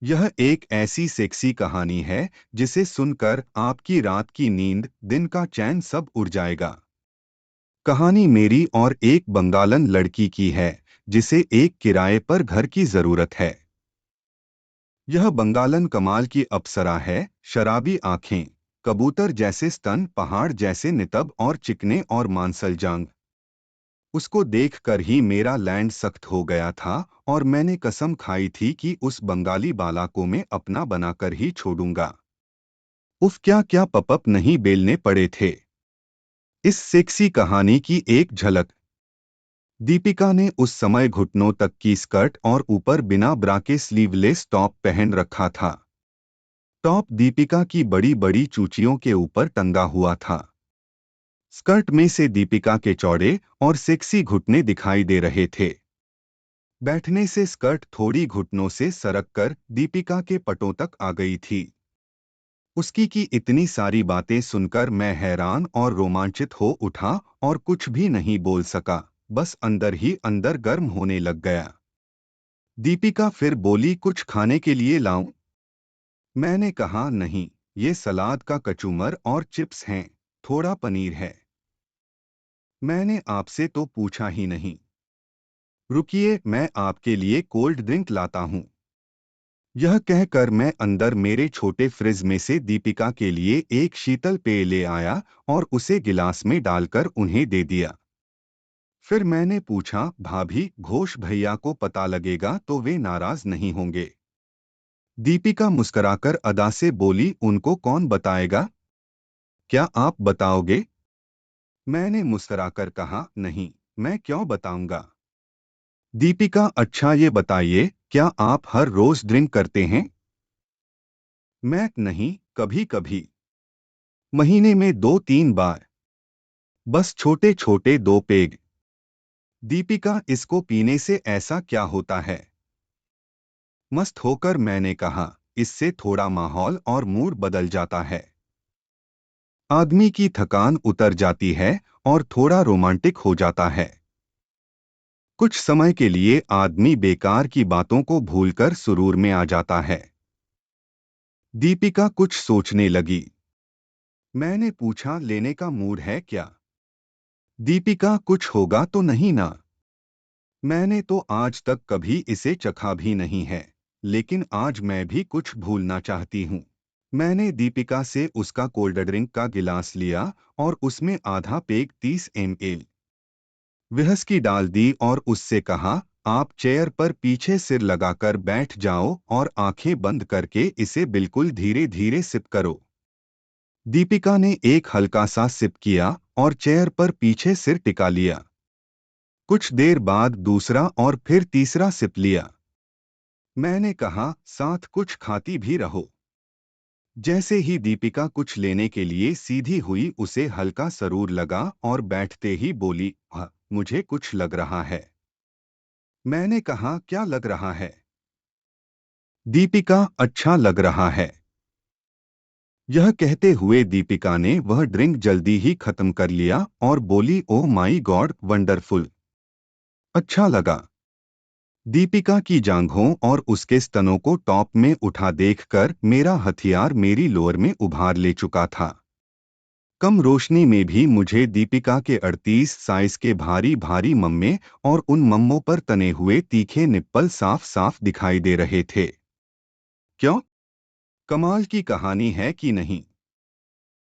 यह एक ऐसी सेक्सी कहानी है जिसे सुनकर आपकी रात की नींद, दिन का चैन सब उड़ जाएगा। कहानी मेरी और एक बंगालन लड़की की है जिसे एक किराए पर घर की जरूरत है। यह बंगालन कमाल की अप्सरा है, शराबी आंखें, कबूतर जैसे स्तन, पहाड़ जैसे नितंब और चिकने और मांसल जांग। उसको देखकर ही मेरा लैंड सख्त हो गया था और मैंने कसम खाई थी कि उस बंगाली बाला को मैं अपना बनाकर ही छोड़ूंगा। उफ, क्या क्या पपअप नहीं बेलने पड़े थे। इस सेक्सी कहानी की एक झलक। दीपिका ने उस समय घुटनों तक की स्कर्ट और ऊपर बिना ब्रा के स्लीवलेस टॉप पहन रखा था। टॉप दीपिका की बड़ी बड़ी चूचियों के ऊपर टंगा हुआ था। स्कर्ट में से दीपिका के चौड़े और सेक्सी घुटने दिखाई दे रहे थे। बैठने से स्कर्ट थोड़ी घुटनों से सरककर दीपिका के पटों तक आ गई थी। उसकी की इतनी सारी बातें सुनकर मैं हैरान और रोमांचित हो उठा और कुछ भी नहीं बोल सका, बस अंदर ही अंदर गर्म होने लग गया। दीपिका फिर बोली, कुछ खाने के लिए लाऊं? मैंने कहा नहीं, ये सलाद का कचूमर और चिप्स हैं, थोड़ा पनीर है। मैंने आपसे तो पूछा ही नहीं। रुकिए, मैं आपके लिए कोल्ड ड्रिंक लाता हूं। यह कहकर मैं अंदर मेरे छोटे फ्रिज में से दीपिका के लिए एक शीतल पेय ले आया और उसे गिलास में डालकर उन्हें दे दिया। फिर मैंने पूछा, भाभी, घोष भैया को पता लगेगा तो वे नाराज नहीं होंगे? दीपिका मुस्कुराकर अदा से बोली, उनको कौन बताएगा? क्या आप बताओगे? मैंने मुस्कुराकर कहा, नहीं, मैं क्यों बताऊंगा। दीपिका, अच्छा ये बताइए, क्या आप हर रोज ड्रिंक करते हैं? मैं नहीं, कभी कभी, महीने में 2-3 बार, बस छोटे छोटे 2 पेग। दीपिका, इसको पीने से ऐसा क्या होता है? मस्त होकर मैंने कहा, इससे थोड़ा माहौल और मूड बदल जाता है। आदमी की थकान उतर जाती है और थोड़ा रोमांटिक हो जाता है। कुछ समय के लिए आदमी बेकार की बातों को भूलकर सुरूर में आ जाता है। दीपिका कुछ सोचने लगी। मैंने पूछा, लेने का मूड है क्या? दीपिका, कुछ होगा तो नहीं ना? मैंने तो आज तक कभी इसे चखा भी नहीं है, लेकिन आज मैं भी कुछ भूलना चाहती हूँ। मैंने दीपिका से उसका कोल्ड ड्रिंक का गिलास लिया और उसमें आधा पेग 30 ml विस्की डाल दी और उससे कहा, आप चेयर पर पीछे सिर लगाकर बैठ जाओ और आंखें बंद करके इसे बिल्कुल धीरे धीरे सिप करो। दीपिका ने एक हल्का सा सिप किया और चेयर पर पीछे सिर टिका लिया। कुछ देर बाद दूसरा और फिर तीसरा सिप लिया। मैंने कहा, साथ कुछ खाती भी रहो। जैसे ही दीपिका कुछ लेने के लिए सीधी हुई, उसे हल्का सरूर लगा और बैठते ही बोली, हाँ, मुझे कुछ लग रहा है। मैंने कहा, क्या लग रहा है? दीपिका, अच्छा लग रहा है। यह कहते हुए दीपिका ने वह ड्रिंक जल्दी ही खत्म कर लिया और बोली, ओह माई गॉड, वंडरफुल। अच्छा लगा। दीपिका की जांघों और उसके स्तनों को टॉप में उठा देखकर मेरा हथियार मेरी लोअर में उभार ले चुका था। कम रोशनी में भी मुझे दीपिका के 38 साइज के भारी भारी मम्मे और उन मम्मों पर तने हुए तीखे निप्पल साफ साफ दिखाई दे रहे थे। क्यों? कमाल की कहानी है कि नहीं?